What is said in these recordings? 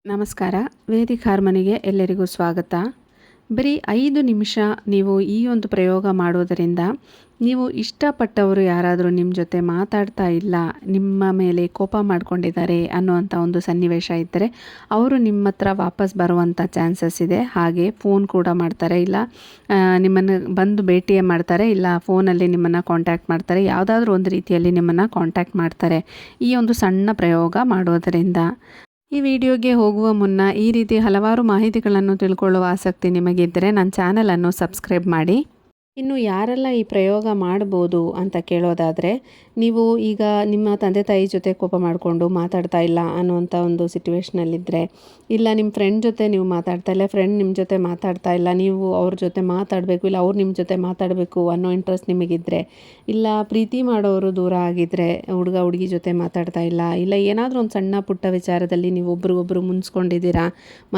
ನಮಸ್ಕಾರ. ವೇದಿಕ್ ಹಾರ್ಮನಿಗೆ ಎಲ್ಲರಿಗೂ ಸ್ವಾಗತ. ಬರೀ 5 ನಿಮಿಷ ನೀವು ಈ ಒಂದು ಪ್ರಯೋಗ ಮಾಡೋದರಿಂದ ನೀವು ಇಷ್ಟಪಟ್ಟವರು ಯಾರಾದರೂ ನಿಮ್ಮ ಜೊತೆ ಮಾತಾಡ್ತಾ ಇಲ್ಲ, ನಿಮ್ಮ ಮೇಲೆ ಕೋಪ ಮಾಡ್ಕೊಂಡಿದ್ದಾರೆ ಅನ್ನುವಂಥ ಒಂದು ಸನ್ನಿವೇಶ ಇದ್ದರೆ ಅವರು ನಿಮ್ಮ ಹತ್ರ ವಾಪಸ್ ಬರುವಂಥ ಚಾನ್ಸಸ್ ಇದೆ. ಹಾಗೆ ಫೋನ್ ಕೂಡ ಮಾಡ್ತಾರೆ, ಇಲ್ಲ ನಿಮ್ಮನ್ನು ಬಂದು ಭೇಟಿಯೇ ಮಾಡ್ತಾರೆ, ಇಲ್ಲ ಫೋನಲ್ಲಿ ನಿಮ್ಮನ್ನು ಕಾಂಟ್ಯಾಕ್ಟ್ ಮಾಡ್ತಾರೆ, ಯಾವುದಾದ್ರೂ ಒಂದು ರೀತಿಯಲ್ಲಿ ನಿಮ್ಮನ್ನು ಕಾಂಟ್ಯಾಕ್ಟ್ ಮಾಡ್ತಾರೆ ಈ ಒಂದು ಸಣ್ಣ ಪ್ರಯೋಗ ಮಾಡೋದರಿಂದ. ಈ ವಿಡಿಯೋಗೆ ಹೋಗುವ ಮುನ್ನ ಈ ರೀತಿ ಹಲವಾರು ಮಾಹಿತಿಗಳನ್ನು ತಿಳ್ಕೊಳ್ಳುವ ಆಸಕ್ತಿ ನಿಮಗಿದ್ದರೆ ನನ್ನ ಚಾನಲನ್ನು ಸಬ್ಸ್ಕ್ರೈಬ್ ಮಾಡಿ. ಇನ್ನು ಯಾರೆಲ್ಲ ಈ ಪ್ರಯೋಗ ಮಾಡ್ಬೋದು ಅಂತ ಕೇಳೋದಾದರೆ, ನೀವು ಈಗ ನಿಮ್ಮ ತಂದೆ ತಾಯಿ ಜೊತೆ ಕೋಪ ಮಾಡಿಕೊಂಡು ಮಾತಾಡ್ತಾ ಇಲ್ಲ ಅನ್ನುವಂಥ ಒಂದು ಸಿಚುವೇಷ್ನಲ್ಲಿದ್ದರೆ, ಇಲ್ಲ ನಿಮ್ಮ ಫ್ರೆಂಡ್ ಜೊತೆ ನೀವು ಮಾತಾಡ್ತಾ ಇಲ್ಲ, ಫ್ರೆಂಡ್ ನಿಮ್ಮ ಜೊತೆ ಮಾತಾಡ್ತಾ ಇಲ್ಲ, ನೀವು ಅವ್ರ ಜೊತೆ ಮಾತಾಡಬೇಕು, ಇಲ್ಲ ಅವ್ರು ನಿಮ್ಮ ಜೊತೆ ಮಾತಾಡಬೇಕು ಅನ್ನೋ ಇಂಟ್ರೆಸ್ಟ್ ನಿಮಗಿದ್ದರೆ, ಇಲ್ಲ ಪ್ರೀತಿ ಮಾಡೋರು ದೂರ ಆಗಿದ್ದರೆ, ಹುಡುಗ ಹುಡುಗಿ ಜೊತೆ ಮಾತಾಡ್ತಾ ಇಲ್ಲ, ಇಲ್ಲ ಏನಾದರೂ ಒಂದು ಸಣ್ಣ ಪುಟ್ಟ ವಿಚಾರದಲ್ಲಿ ನೀವು ಒಬ್ರಿಗೊಬ್ರು ಮುನ್ಸ್ಕೊಂಡಿದ್ದೀರಾ,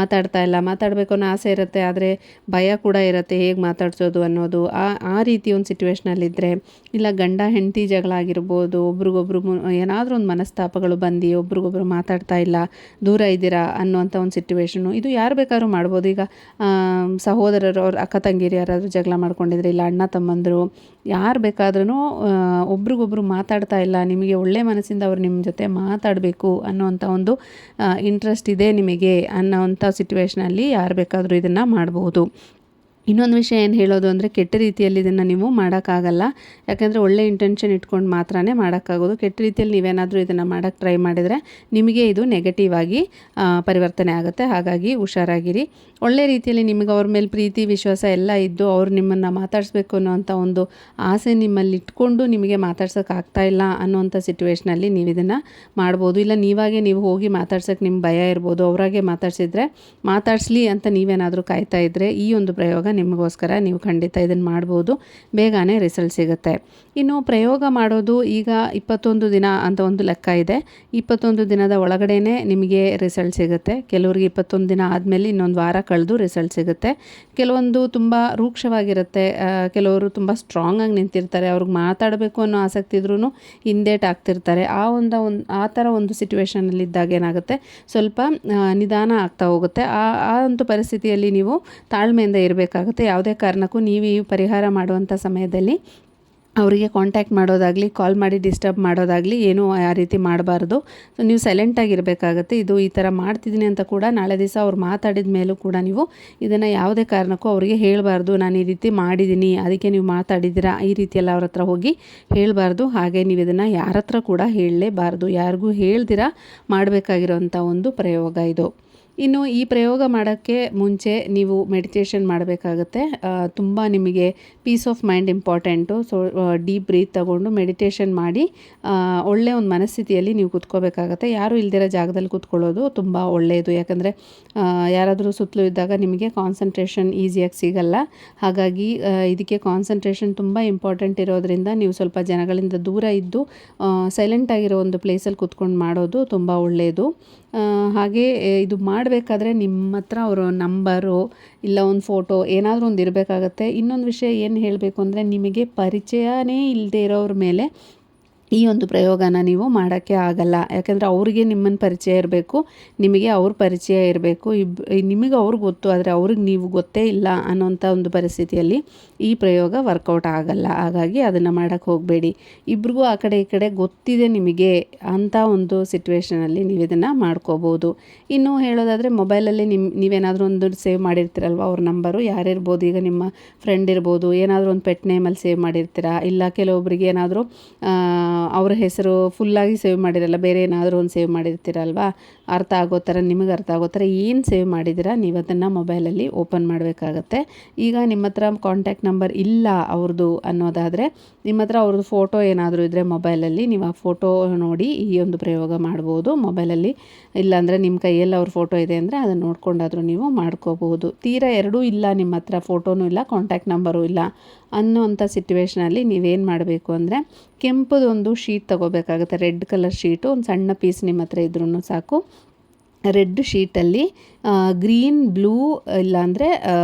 ಮಾತಾಡ್ತಾ ಇಲ್ಲ, ಮಾತಾಡಬೇಕು ಅನ್ನೋ ಆಸೆ ಇರುತ್ತೆ, ಆದರೆ ಭಯ ಕೂಡ ಇರುತ್ತೆ ಹೇಗೆ ಮಾತಾಡ್ಸೋದು ಅನ್ನೋದು. ಆ ರೀತಿ ಒಂದು ಸಿಚುವೇಷ್ನಲ್ಲಿದ್ದರೆ, ಇಲ್ಲ ಗಂಡ ಹೆಂಡತಿ ಜಗಳ ಆಗಿರ್ಬೋದು, ಒಬ್ರಿಗೊಬ್ರು ಏನಾದರೂ ಒಂದು ಮನಸ್ತಾಪಗಳು ಬಂದು ಒಬ್ರಿಗೊಬ್ರು ಮಾತಾಡ್ತಾ ಇಲ್ಲ, ದೂರ ಇದ್ದೀರಾ ಅನ್ನುವಂಥ ಒಂದು ಸಿಚುವೇಶನು, ಇದು ಯಾರು ಬೇಕಾದ್ರೂ ಮಾಡ್ಬೋದು. ಈಗ ಸಹೋದರರು, ಅವ್ರ ಅಕ್ಕ ತಂಗಿರು ಯಾರಾದರೂ ಜಗಳ ಮಾಡ್ಕೊಂಡಿದ್ರೆ, ಇಲ್ಲ ಅಣ್ಣ ತಮ್ಮಂದರು, ಯಾರು ಬೇಕಾದ್ರೂ ಒಬ್ರಿಗೊಬ್ರು ಮಾತಾಡ್ತಾ ಇಲ್ಲ, ನಿಮಗೆ ಒಳ್ಳೆ ಮನಸ್ಸಿಂದ ಅವ್ರು ನಿಮ್ಮ ಜೊತೆ ಮಾತಾಡಬೇಕು ಅನ್ನೋವಂಥ ಒಂದು ಇಂಟ್ರೆಸ್ಟ್ ಇದೆ ನಿಮಗೆ ಅನ್ನೋವಂಥ ಸಿಚುವೇಷನಲ್ಲಿ ಯಾರು ಬೇಕಾದರೂ ಇದನ್ನು ಮಾಡ್ಬೋದು. ಇನ್ನೊಂದು ವಿಷಯ ಏನು ಹೇಳೋದು ಅಂದರೆ, ಕೆಟ್ಟ ರೀತಿಯಲ್ಲಿ ಇದನ್ನು ನೀವು ಮಾಡೋಕ್ಕಾಗಲ್ಲ. ಯಾಕೆಂದರೆ ಒಳ್ಳೆ ಇಂಟೆನ್ಷನ್ ಇಟ್ಕೊಂಡು ಮಾತ್ರನೇ ಮಾಡೋಕ್ಕಾಗೋದು. ಕೆಟ್ಟ ರೀತಿಯಲ್ಲಿ ನೀವೇನಾದರೂ ಇದನ್ನು ಮಾಡೋಕ್ಕೆ ಟ್ರೈ ಮಾಡಿದರೆ ನಿಮಗೆ ಇದು ನೆಗೆಟಿವ್ ಆಗಿ ಪರಿವರ್ತನೆ ಆಗುತ್ತೆ. ಹಾಗಾಗಿ ಹುಷಾರಾಗಿರಿ. ಒಳ್ಳೆ ರೀತಿಯಲ್ಲಿ ನಿಮಗೆ ಅವ್ರ ಮೇಲೆ ಪ್ರೀತಿ ವಿಶ್ವಾಸ ಎಲ್ಲ ಇದ್ದು ಅವ್ರು ನಿಮ್ಮನ್ನು ಮಾತಾಡಿಸ್ಬೇಕು ಅನ್ನೋವಂಥ ಒಂದು ಆಸೆ ನಿಮ್ಮಲ್ಲಿ ಇಟ್ಕೊಂಡು ನಿಮಗೆ ಮಾತಾಡ್ಸೋಕ್ಕಾಗ್ತಾ ಇಲ್ಲ ಅನ್ನೋವಂಥ ಸಿಚುವೇಷ್ನಲ್ಲಿ ನೀವು ಇದನ್ನು ಮಾಡ್ಬೋದು. ಇಲ್ಲ ನೀವಾಗೆ ನೀವು ಹೋಗಿ ಮಾತಾಡ್ಸೋಕ್ಕೆ ನಿಮ್ಗೆ ಭಯ ಇರ್ಬೋದು, ಅವರಾಗೆ ಮಾತಾಡಿಸ್ಲಿ ಅಂತ ನೀವೇನಾದರೂ ಕಾಯ್ತಾ ಇದ್ದರೆ ಈ ಒಂದು ಪ್ರಯೋಗ ನಿಮಗೋಸ್ಕರ. ನೀವು ಖಂಡಿತ ಇದನ್ನು ಮಾಡ್ಬೋದು, ಬೇಗನೆ ರಿಸಲ್ಟ್ ಸಿಗುತ್ತೆ. ಇನ್ನು ಪ್ರಯೋಗ ಮಾಡೋದು ಈಗ 21 ದಿನ ಅಂತ ಒಂದು ಲೆಕ್ಕ ಇದೆ. 21 ದಿನದ ಒಳಗಡೆನೇ ನಿಮಗೆ ರಿಸಲ್ಟ್ ಸಿಗುತ್ತೆ. ಕೆಲವರಿಗೆ 21 ದಿನ ಆದಮೇಲೆ ಇನ್ನೊಂದು ವಾರ ಕಳೆದು ರಿಸಲ್ಟ್ ಸಿಗುತ್ತೆ. ಕೆಲವೊಂದು ತುಂಬ ರೂಕ್ಷವಾಗಿರುತ್ತೆ, ಕೆಲವರು ತುಂಬ ಸ್ಟ್ರಾಂಗಾಗಿ ನಿಂತಿರ್ತಾರೆ, ಅವ್ರಿಗೆ ಮಾತಾಡಬೇಕು ಅನ್ನೋ ಆಸಕ್ತಿ ಇದ್ರೂ ಹಿಂದೇಟ್ ಆಗ್ತಿರ್ತಾರೆ. ಆ ಥರ ಒಂದು ಸಿಚುವೇಷನಲ್ಲಿದ್ದಾಗ ಏನಾಗುತ್ತೆ, ಸ್ವಲ್ಪ ನಿಧಾನ ಆಗ್ತಾ ಹೋಗುತ್ತೆ. ಆ ಒಂದು ಪರಿಸ್ಥಿತಿಯಲ್ಲಿ ನೀವು ತಾಳ್ಮೆಯಿಂದ ಇರಬೇಕಾಗುತ್ತೆ. ಯಾವುದೇ ಕಾರಣಕ್ಕೂ ನೀವು ಈ ಪರಿಹಾರ ಮಾಡುವಂಥ ಸಮಯದಲ್ಲಿ ಅವರಿಗೆ ಕಾಂಟ್ಯಾಕ್ಟ್ ಮಾಡೋದಾಗಲಿ, ಕಾಲ್ ಮಾಡಿ ಡಿಸ್ಟರ್ಬ್ ಮಾಡೋದಾಗಲಿ ಏನೂ ಆ ರೀತಿ ಮಾಡಬಾರ್ದು. ಸೊ ನೀವು ಸೈಲೆಂಟಾಗಿರಬೇಕಾಗತ್ತೆ. ಇದು ಈ ಥರ ಮಾಡ್ತಿದ್ದೀನಿ ಅಂತ ಕೂಡ ನಾಳೆ ದಿವಸ ಅವ್ರು ಮಾತಾಡಿದ ಮೇಲೂ ಕೂಡ ನೀವು ಇದನ್ನು ಯಾವುದೇ ಕಾರಣಕ್ಕೂ ಅವರಿಗೆ ಹೇಳಬಾರ್ದು, ನಾನು ಈ ರೀತಿ ಮಾಡಿದ್ದೀನಿ ಅದಕ್ಕೆ ನೀವು ಮಾತಾಡಿದ್ದೀರಾ, ಈ ರೀತಿಯೆಲ್ಲ ಅವ್ರ ಹತ್ರ ಹೋಗಿ ಹೇಳಬಾರ್ದು. ಹಾಗೆ ನೀವು ಇದನ್ನು ಯಾರ ಹತ್ರ ಕೂಡ ಹೇಳಲೇಬಾರ್ದು. ಯಾರಿಗೂ ಹೇಳ್ದಿರ ಮಾಡಬೇಕಾಗಿರೋಂಥ ಒಂದು ಪ್ರಯೋಗ ಇದು. ಇನ್ನು ಈ ಪ್ರಯೋಗ ಮಾಡೋಕ್ಕೆ ಮುಂಚೆ ನೀವು ಮೆಡಿಟೇಷನ್ ಮಾಡಬೇಕಾಗತ್ತೆ. ತುಂಬ ನಿಮಗೆ peace of mind important. So deep breath ತಗೊಂಡು ಮೆಡಿಟೇಷನ್ ಮಾಡಿ ಒಳ್ಳೆ ಒಂದು ಮನಸ್ಥಿತಿಯಲ್ಲಿ ನೀವು ಕೂತ್ಕೋಬೇಕಾಗತ್ತೆ. ಯಾರೂ ಇಲ್ದಿರೋ ಜಾಗದಲ್ಲಿ ಕೂತ್ಕೊಳ್ಳೋದು ತುಂಬ ಒಳ್ಳೆಯದು. ಯಾಕಂದರೆ ಯಾರಾದರೂ ಸುತ್ತಲೂ ಇದ್ದಾಗ ನಿಮಗೆ ಕಾನ್ಸಂಟ್ರೇಷನ್ ಈಸಿಯಾಗಿ ಸಿಗಲ್ಲ. ಹಾಗಾಗಿ ಇದಕ್ಕೆ ಕಾನ್ಸಂಟ್ರೇಷನ್ ತುಂಬ ಇಂಪಾರ್ಟೆಂಟ್ ಇರೋದರಿಂದ ನೀವು ಸ್ವಲ್ಪ ಜನಗಳಿಂದ ದೂರ ಇದ್ದು ಸೈಲೆಂಟಾಗಿರೋ ಒಂದು ಪ್ಲೇಸಲ್ಲಿ ಕೂತ್ಕೊಂಡು ಮಾಡೋದು ತುಂಬ ಒಳ್ಳೆಯದು. ಹಾಗೆ ಇದು ಮಾಡಬೇಕಾದ್ರೆ ನಿಮ್ಮ ಹತ್ರ ಅವರ ನಂಬರು ಇಲ್ಲ ಒಂದು ಫೋಟೋ ಏನಾದರೂ ಒಂದು ಇರಬೇಕಾಗತ್ತೆ. ಇನ್ನೊಂದು ವಿಷಯ ಏನು ಹೇಳಬೇಕು ಅಂದರೆ, ನಿಮಗೆ ಪರಿಚಯನೇ ಇಲ್ಲದೆ ಇರೋರ ಮೇಲೆ ಈ ಒಂದು ಪ್ರಯೋಗನ ನೀವು ಮಾಡೋಕ್ಕೆ ಆಗಲ್ಲ. ಯಾಕೆಂದರೆ ಅವ್ರಿಗೆ ನಿಮ್ಮನ್ನು ಪರಿಚಯ ಇರಬೇಕು, ನಿಮಗೆ ಅವ್ರ ಪರಿಚಯ ಇರಬೇಕು. ನಿಮಗೆ ಅವ್ರಿಗೆ ಗೊತ್ತು, ಆದರೆ ಅವ್ರಿಗೆ ನೀವು ಗೊತ್ತೇ ಇಲ್ಲ ಅನ್ನೋಂಥ ಒಂದು ಪರಿಸ್ಥಿತಿಯಲ್ಲಿ ಈ ಪ್ರಯೋಗ ವರ್ಕೌಟ್ ಆಗಲ್ಲ. ಹಾಗಾಗಿ ಅದನ್ನು ಮಾಡೋಕ್ಕೆ ಹೋಗಬೇಡಿ. ಇಬ್ರಿಗೂ ಆ ಕಡೆ ಈ ಕಡೆ ಗೊತ್ತಿದೆ ನಿಮಗೆ ಅಂಥ ಒಂದು ಸಿಚುವೇಷನಲ್ಲಿ ನೀವು ಇದನ್ನು ಮಾಡ್ಕೋಬೋದು. ಇನ್ನು ಹೇಳೋದಾದರೆ, ಮೊಬೈಲಲ್ಲಿ ನೀವೇನಾದರೂ ಒಂದು ಸೇವ್ ಮಾಡಿರ್ತೀರಲ್ವ ಅವ್ರ ನಂಬರು, ಯಾರಿರ್ಬೋದು, ಈಗ ನಿಮ್ಮ ಫ್ರೆಂಡ್ ಇರ್ಬೋದು, ಏನಾದರೂ ಒಂದು ಪೆಟ್ ನೇಮಲ್ಲಿ ಸೇವ್ ಮಾಡಿರ್ತೀರಾ, ಇಲ್ಲ ಕೆಲವೊಬ್ಬರಿಗೆ ಏನಾದರೂ ಅವ್ರ ಹೆಸರು ಫುಲ್ಲಾಗಿ ಸೇವ್ ಮಾಡಿರಲ್ಲ, ಬೇರೆ ಏನಾದರೂ ಒಂದು ಸೇವ್ ಮಾಡಿರ್ತೀರಲ್ವ, ಅರ್ಥ ಆಗೋ ಥರ, ನಿಮಗೆ ಅರ್ಥ ಆಗೋ ಥರ ಏನು ಸೇವ್ ಮಾಡಿದ್ದೀರಾ ನೀವು ಅದನ್ನು ಮೊಬೈಲಲ್ಲಿ ಓಪನ್ ಮಾಡಬೇಕಾಗತ್ತೆ. ಈಗ ನಿಮ್ಮ ಹತ್ರ ಕಾಂಟ್ಯಾಕ್ಟ್ ನಂಬರ್ ಇಲ್ಲ ಅವ್ರದ್ದು ಅನ್ನೋದಾದರೆ, ನಿಮ್ಮ ಹತ್ರ ಅವ್ರದ್ದು ಫೋಟೋ ಏನಾದರೂ ಇದ್ದರೆ ಮೊಬೈಲಲ್ಲಿ ನೀವು ಆ ಫೋಟೋ ನೋಡಿ ಈ ಒಂದು ಪ್ರಯೋಗ ಮಾಡ್ಬೋದು ಮೊಬೈಲಲ್ಲಿ. ಇಲ್ಲಾಂದರೆ ನಿಮ್ಮ ಕೈಯಲ್ಲಿ ಅವ್ರ ಫೋಟೋ ಇದೆ ಅಂದರೆ ಅದನ್ನು ನೋಡ್ಕೊಂಡಾದರೂ ನೀವು ಮಾಡ್ಕೋಬಹುದು. ತೀರಾ ಎರಡೂ ಇಲ್ಲ, ನಿಮ್ಮ ಹತ್ರ ಫೋಟೋನೂ ಇಲ್ಲ, ಕಾಂಟ್ಯಾಕ್ಟ್ ನಂಬರು ಇಲ್ಲ ಅನ್ನೋವಂಥ ಸಿಚುವೇಷನಲ್ಲಿ ನೀವೇನು ಮಾಡಬೇಕು ಅಂದರೆ, ಕೆಂಪದೊಂದು ಶೀಟ್ ತೊಗೋಬೇಕಾಗುತ್ತೆ, ರೆಡ್ ಕಲರ್ ಶೀಟು, ಒಂದು ಸಣ್ಣ ಪೀಸ್ ನಿಮ್ಮ ಹತ್ರ ಇದ್ರೂ ಸಾಕು. ರೆಡ್ ಶೀಟಲ್ಲಿ ಗ್ರೀನ್ ಬ್ಲೂ ಇಲ್ಲಾಂದರೆ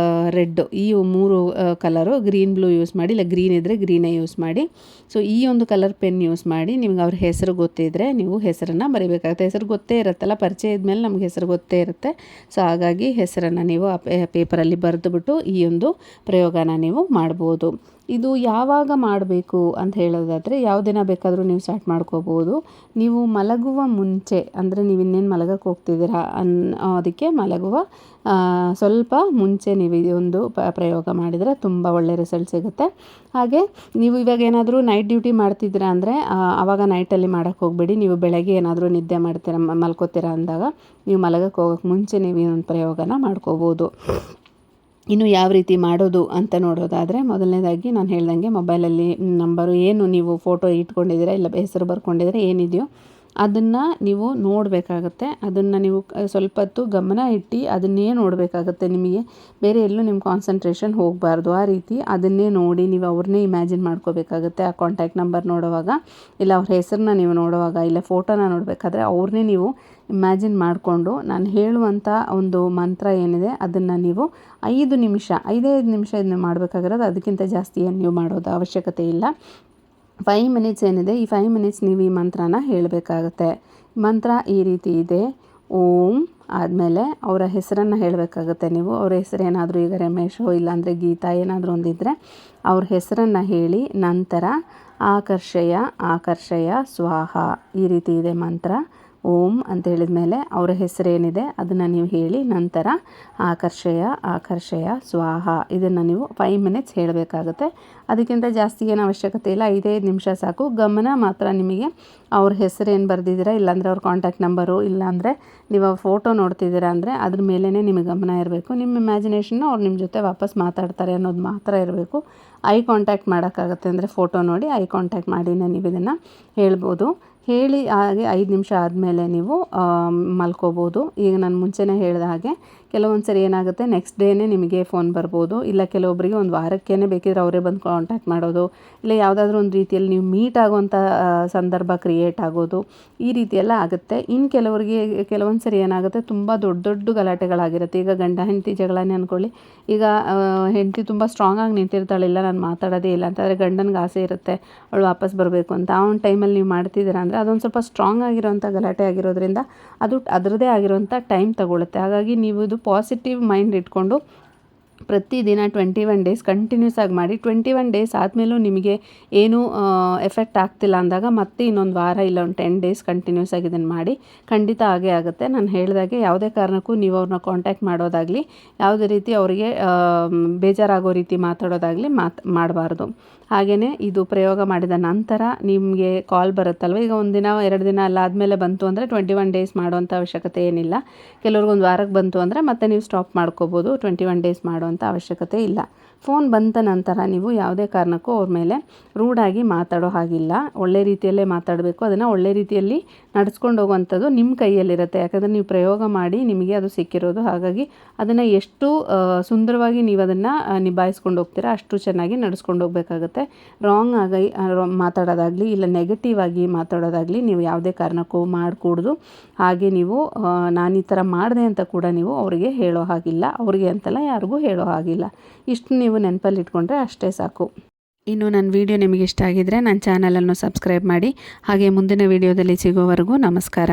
ರೆಡ್ಡು ಈ 3 ಕಲರು, ಗ್ರೀನ್ ಬ್ಲೂ ಯೂಸ್ ಮಾಡಿ, ಇಲ್ಲ ಗ್ರೀನ್ ಇದ್ದರೆ ಗ್ರೀನೇ ಯೂಸ್ ಮಾಡಿ. ಸೊ ಈ ಒಂದು ಕಲರ್ ಪೆನ್ ಯೂಸ್ ಮಾಡಿ ನಿಮ್ಗೆ ಅವ್ರ ಹೆಸರು ಗೊತ್ತಿದ್ದರೆ ನೀವು ಹೆಸರನ್ನು ಬರೀಬೇಕಾಗುತ್ತೆ. ಹೆಸರು ಗೊತ್ತೇ ಇರುತ್ತಲ್ಲ, ಪರಿಚಯ ಇದ್ಮೇಲೆ ನಮ್ಗೆ ಹೆಸರು ಗೊತ್ತೇ ಇರುತ್ತೆ. ಸೊ ಹಾಗಾಗಿ ಹೆಸರನ್ನು ನೀವು ಆ ಪೇಪರಲ್ಲಿ ಬರೆದುಬಿಟ್ಟು ಈ ಒಂದು ಪ್ರಯೋಗನ ನೀವು ಮಾಡ್ಬೋದು. ಇದು ಯಾವಾಗ ಮಾಡಬೇಕು ಅಂತ ಹೇಳೋದಾದರೆ ಯಾವ ದಿನ ಬೇಕಾದರೂ ನೀವು ಸ್ಟಾರ್ಟ್ ಮಾಡ್ಕೋಬೋದು. ನೀವು ಮಲಗುವ ಮುಂಚೆ, ಅಂದರೆ ನೀವು ಇನ್ನೇನು ಮಲಗಕ್ಕೆ ಹೋಗ್ತಿದ್ದೀರಾ ಅದಕ್ಕೆ ಮಲಗುವ ಸ್ವಲ್ಪ ಮುಂಚೆ ನೀವು ಈ ಒಂದು ಪ್ರಯೋಗ ಮಾಡಿದರೆ ತುಂಬ ಒಳ್ಳೆ ರಿಸಲ್ಟ್ ಸಿಗುತ್ತೆ. ಹಾಗೆ ನೀವು ಇವಾಗ ಏನಾದರೂ ನೈಟ್ ಡ್ಯೂಟಿ ಮಾಡ್ತಿದ್ದೀರಾ ಅಂದರೆ ಆವಾಗ ನೈಟಲ್ಲಿ ಮಾಡೋಕ್ಕೆ ಹೋಗಬೇಡಿ. ನೀವು ಬೆಳಗ್ಗೆ ಏನಾದರೂ ನಿದ್ದೆ ಮಾಡ್ತೀರಾ, ಮಲ್ಕೋತೀರಾ ಅಂದಾಗ ನೀವು ಮಲಗಕ್ಕೆ ಹೋಗೋಕ್ಕೆ ಮುಂಚೆ ನೀವು ಈ ಒಂದು ಪ್ರಯೋಗನ ಮಾಡ್ಕೋಬೋದು. ಇನ್ನು ಯಾವ ರೀತಿ ಮಾಡೋದು ಅಂತ ನೋಡೋದಾದರೆ, ಮೊದಲನೇದಾಗಿ ನಾನು ಹೇಳ್ದಂಗೆ ಮೊಬೈಲಲ್ಲಿ ನಂಬರು ಏನು ನೀವು ಫೋಟೋ ಇಟ್ಕೊಂಡಿದ್ದೀರಾ ಇಲ್ಲ ಹೆಸರು ಬರ್ಕೊಂಡಿದ್ರೆ ಏನಿದೆಯೋ ಅದನ್ನು ನೀವು ನೋಡಬೇಕಾಗತ್ತೆ. ಅದನ್ನು ನೀವು ಸ್ವಲ್ಪ ಹೊತ್ತು ಗಮನ ಇಟ್ಟು ಅದನ್ನೇ ನೋಡಬೇಕಾಗತ್ತೆ. ನಿಮಗೆ ಬೇರೆ ಎಲ್ಲೂ ನಿಮ್ಮ ಕಾನ್ಸಂಟ್ರೇಷನ್ ಹೋಗಬಾರ್ದು. ಆ ರೀತಿ ಅದನ್ನೇ ನೋಡಿ ನೀವು ಅವ್ರನ್ನೇ ಇಮ್ಯಾಜಿನ್ ಮಾಡ್ಕೋಬೇಕಾಗತ್ತೆ. ಆ ಕಾಂಟ್ಯಾಕ್ಟ್ ನಂಬರ್ ನೋಡುವಾಗ, ಇಲ್ಲ ಅವ್ರ ಹೆಸರನ್ನ ನೀವು ನೋಡುವಾಗ, ಇಲ್ಲ ಫೋಟೋನ ನೋಡಬೇಕಾದ್ರೆ ಅವ್ರನ್ನೇ ನೀವು ಇಮ್ಯಾಜಿನ್ ಮಾಡಿಕೊಂಡು ನಾನು ಹೇಳುವಂಥ ಒಂದು ಮಂತ್ರ ಏನಿದೆ ಅದನ್ನು ನೀವು 5 ನಿಮಿಷ ಇದನ್ನು ಮಾಡಬೇಕಾಗಿರೋದು. ಅದಕ್ಕಿಂತ ಜಾಸ್ತಿ ಏನು ನೀವು ಮಾಡೋದು ಅವಶ್ಯಕತೆ ಇಲ್ಲ. 5 ಮಿನಿಟ್ಸ್ ಏನಿದೆ, ಈ 5 ಮಿನಿಟ್ಸ್ ನೀವು ಈ ಮಂತ್ರನ ಹೇಳಬೇಕಾಗತ್ತೆ. ಮಂತ್ರ ಈ ರೀತಿ ಇದೆ: ಓಂ ಆದಮೇಲೆ ಅವರ ಹೆಸರನ್ನು ಹೇಳಬೇಕಾಗುತ್ತೆ. ನೀವು ಅವ್ರ ಹೆಸರು ಏನಾದರೂ, ಈಗ ರಮೇಶೋ ಇಲ್ಲಾಂದರೆ ಗೀತಾ ಏನಾದರೂ ಒಂದಿದ್ದರೆ ಅವ್ರ ಹೆಸರನ್ನು ಹೇಳಿ, ನಂತರ ಆಕರ್ಷಯ ಸ್ವಾಹ ಈ ರೀತಿ ಇದೆ ಮಂತ್ರ. ಓಂ ಅಂತ ಹೇಳಿದ ಮೇಲೆ ಅವರ ಹೆಸರೇನಿದೆ ಅದನ್ನು ನೀವು ಹೇಳಿ, ನಂತರ ಆಕರ್ಷಯ ಸ್ವಾಹ ಇದನ್ನು ನೀವು 5 ಮಿನಿಟ್ಸ್ ಹೇಳಬೇಕಾಗುತ್ತೆ. ಅದಕ್ಕಿಂತ ಜಾಸ್ತಿ ಏನು ಅವಶ್ಯಕತೆ ಇಲ್ಲ, 5 ನಿಮಿಷ ಸಾಕು. ಗಮನ ಮಾತ್ರ ನಿಮಗೆ ಅವ್ರ ಹೆಸರೇನು ಬರೆದಿದ್ದೀರಾ, ಇಲ್ಲಾಂದರೆ ಅವ್ರ ಕಾಂಟ್ಯಾಕ್ಟ್ ನಂಬರು, ಇಲ್ಲಾಂದರೆ ನೀವು ಅವ್ರ ಫೋಟೋ ನೋಡ್ತಿದ್ದೀರಾ ಅಂದರೆ ಅದ್ರ ಮೇಲೇ ನಿಮಗೆ ಗಮನ ಇರಬೇಕು. ನಿಮ್ಮ ಇಮ್ಯಾಜಿನೇಷನ್ನು ಅವ್ರು ನಿಮ್ಮ ಜೊತೆ ವಾಪಸ್ ಮಾತಾಡ್ತಾರೆ ಅನ್ನೋದು ಮಾತ್ರ ಇರಬೇಕು. ಐ ಕಾಂಟ್ಯಾಕ್ಟ್ ಮಾಡೋಕ್ಕಾಗತ್ತೆ ಅಂದರೆ ಫೋಟೋ ನೋಡಿ ಐ ಕಾಂಟ್ಯಾಕ್ಟ್ ಮಾಡಿನೇ ನೀವು ಇದನ್ನು ಹೇಳ್ಬೋದು. ಹೇಳಿ ಹಾಗೆ 5 ನಿಮಿಷ ಆದಮೇಲೆ ನೀವು ಮಲ್ಕೋಬೋದು. ಈಗ ನಾನು ಮುಂಚೆನೇ ಹೇಳಿದ ಹಾಗೆ ಕೆಲವೊಂದು ಸರಿ ಏನಾಗುತ್ತೆ, ನೆಕ್ಸ್ಟ್ ಡೇನೇ ನಿಮಗೆ ಫೋನ್ ಬರ್ಬೋದು, ಇಲ್ಲ ಕೆಲವೊಬ್ಬರಿಗೆ ಒಂದು ವಾರಕ್ಕೇ ಬೇಕಿದ್ರೆ ಅವರೇ ಬಂದು ಕಾಂಟ್ಯಾಕ್ಟ್ ಮಾಡೋದು, ಇಲ್ಲ ಯಾವುದಾದ್ರೂ ಒಂದು ರೀತಿಯಲ್ಲಿ ನೀವು ಮೀಟ್ ಆಗುವಂಥ ಸಂದರ್ಭ ಕ್ರಿಯೇಟ್ ಆಗೋದು, ಈ ರೀತಿಯೆಲ್ಲ ಆಗುತ್ತೆ. ಇನ್ನು ಕೆಲವೊಂದು ಸರಿ ಏನಾಗುತ್ತೆ, ತುಂಬ ದೊಡ್ಡ ಗಲಾಟೆಗಳಾಗಿರುತ್ತೆ. ಈಗ ಗಂಡ ಹೆಂಡತಿ ಜಗಳನೇ ಅಂದ್ಕೊಳ್ಳಿ. ಈಗ ಹೆಂಡತಿ ತುಂಬ ಸ್ಟ್ರಾಂಗಾಗಿ ನಿಂತಿರ್ತಾಳೆ, ಇಲ್ಲ ನಾನು ಮಾತಾಡೋದೇ ಇಲ್ಲ ಅಂತಂದರೆ ಗಂಡನಿಗೆ ಆಸೆ ಇರುತ್ತೆ ಅವಳು ವಾಪಸ್ ಬರಬೇಕು ಅಂತ. ಆ ಒಂದು ಟೈಮಲ್ಲಿ ನೀವು ಮಾಡ್ತಿದ್ದೀರಾ ಅಂದರೆ ಅದೊಂದು ಸ್ವಲ್ಪ ಸ್ಟ್ರಾಂಗ್ ಆಗಿರೋಂಥ ಗಲಾಟೆ ಆಗಿರೋದ್ರಿಂದ ಅದು ಅದರದ್ದೇ ಆಗಿರೋಂಥ ಟೈಮ್ ತಗೊಳುತ್ತೆ. ಹಾಗಾಗಿ ನೀವು ಇದು ಪಾಸಿಟಿವ್ ಮೈಂಡ್ ಇಟ್ಕೊಂಡು ಪ್ರತಿದಿನ 21 ಡೇಸ್ ಕಂಟಿನ್ಯೂಸ್ ಆಗಿ ಮಾಡಿ. 21 ಡೇಸ್ ಆದಮೇಲೂ ನಿಮಗೆ ಏನೂ ಎಫೆಕ್ಟ್ ಆಗ್ತಿಲ್ಲ ಅಂದಾಗ ಮತ್ತೆ ಇನ್ನೊಂದು ವಾರ ಇಲ್ಲ ಒಂದು 10 ಡೇಸ್ ಕಂಟಿನ್ಯೂಸ್ ಆಗಿ ಇದನ್ನು ಮಾಡಿ, ಖಂಡಿತ ಆಗೇ ಆಗುತ್ತೆ. ನಾನು ಹೇಳಿದಾಗೆ ಯಾವುದೇ ಕಾರಣಕ್ಕೂ ನೀವು ಅವ್ರನ್ನ ಕಾಂಟ್ಯಾಕ್ಟ್ ಮಾಡೋದಾಗಲಿ, ಯಾವುದೇ ರೀತಿ ಅವರಿಗೆ ಬೇಜಾರಾಗೋ ರೀತಿ ಮಾತಾಡೋದಾಗಲಿ ಮಾಡಬಾರ್ದು. ಹಾಗೆಯೇ ಇದು ಪ್ರಯೋಗ ಮಾಡಿದ ನಂತರ ನಿಮಗೆ ಕಾಲ್ ಬರುತ್ತಲ್ವ, ಈಗ 1 ದಿನ 2 ದಿನ ಅಲ್ಲಾದಮೇಲೆ ಬಂತು ಅಂದರೆ 21 ಡೇಸ್ ಮಾಡುವಂಥ ಅವಶ್ಯಕತೆ ಏನಿಲ್ಲ. ಕೆಲವ್ರಿಗೊಂದು ವಾರಕ್ಕೆ ಬಂತು ಅಂದರೆ ಮತ್ತೆ ನೀವು ಸ್ಟಾಪ್ ಮಾಡ್ಕೋಬೋದು. 21 ಡೇಸ್ ಮಾಡುವಂಥ ಅವಶ್ಯಕತೆ ಇಲ್ಲ. ಫೋನ್ ಬಂದ ನಂತರ ನೀವು ಯಾವುದೇ ಕಾರಣಕ್ಕೂ ಅವ್ರ ಮೇಲೆ ರೂಢಾಗಿ ಮಾತಾಡೋ ಹಾಗಿಲ್ಲ. ಒಳ್ಳೆ ರೀತಿಯಲ್ಲೇ ಮಾತಾಡಬೇಕು. ಅದನ್ನು ಒಳ್ಳೆ ರೀತಿಯಲ್ಲಿ ನಡೆಸ್ಕೊಂಡು ಹೋಗುವಂಥದ್ದು ನಿಮ್ಮ ಕೈಯಲ್ಲಿರುತ್ತೆ. ಯಾಕಂದರೆ ನೀವು ಪ್ರಯೋಗ ಮಾಡಿ ನಿಮಗೆ ಅದು ಸಿಕ್ಕಿರೋದು. ಹಾಗಾಗಿ ಅದನ್ನು ಎಷ್ಟು ಸುಂದರವಾಗಿ ನೀವು ಅದನ್ನು ನಿಭಾಯಿಸ್ಕೊಂಡು ಹೋಗ್ತೀರಾ ಅಷ್ಟು ಚೆನ್ನಾಗಿ ನಡೆಸ್ಕೊಂಡು ಹೋಗಬೇಕಾಗುತ್ತೆ. ರಾಂಗ್ ಆಗಿ ಮಾತಾಡೋದಾಗಲಿ, ಇಲ್ಲ ನೆಗೆಟಿವ್ ಆಗಿ ಮಾತಾಡೋದಾಗಲಿ ನೀವು ಯಾವುದೇ ಕಾರಣಕ್ಕೂ ಮಾಡಕೂಡ್ದು. ಹಾಗೆ ನೀವು ನಾನು ಈ ಥರ ಮಾಡಿದೆ ಅಂತ ಕೂಡ ನೀವು ಅವರಿಗೆ ಹೇಳೋ ಹಾಗಿಲ್ಲ. ಅವರಿಗೆ ಅಂತಲ್ಲ, ಯಾರಿಗೂ ಹೇಳೋ ಹಾಗಿಲ್ಲ. ಇಷ್ಟು ನೀವು ನೆನಪಲ್ಲಿ ಇಟ್ಕೊಂಡ್ರೆ ಅಷ್ಟೇ ಸಾಕು. ಇನ್ನು ನನ್ನ ವಿಡಿಯೋ ನಿಮಗೆ ಇಷ್ಟ ಆಗಿದ್ದರೆ ನನ್ನ ಚಾನಲನ್ನು ಸಬ್ಸ್ಕ್ರೈಬ್ ಮಾಡಿ. ಹಾಗೆ ಮುಂದಿನ ವಿಡಿಯೋದಲ್ಲಿ ಸಿಗೋವರೆಗೂ ನಮಸ್ಕಾರ.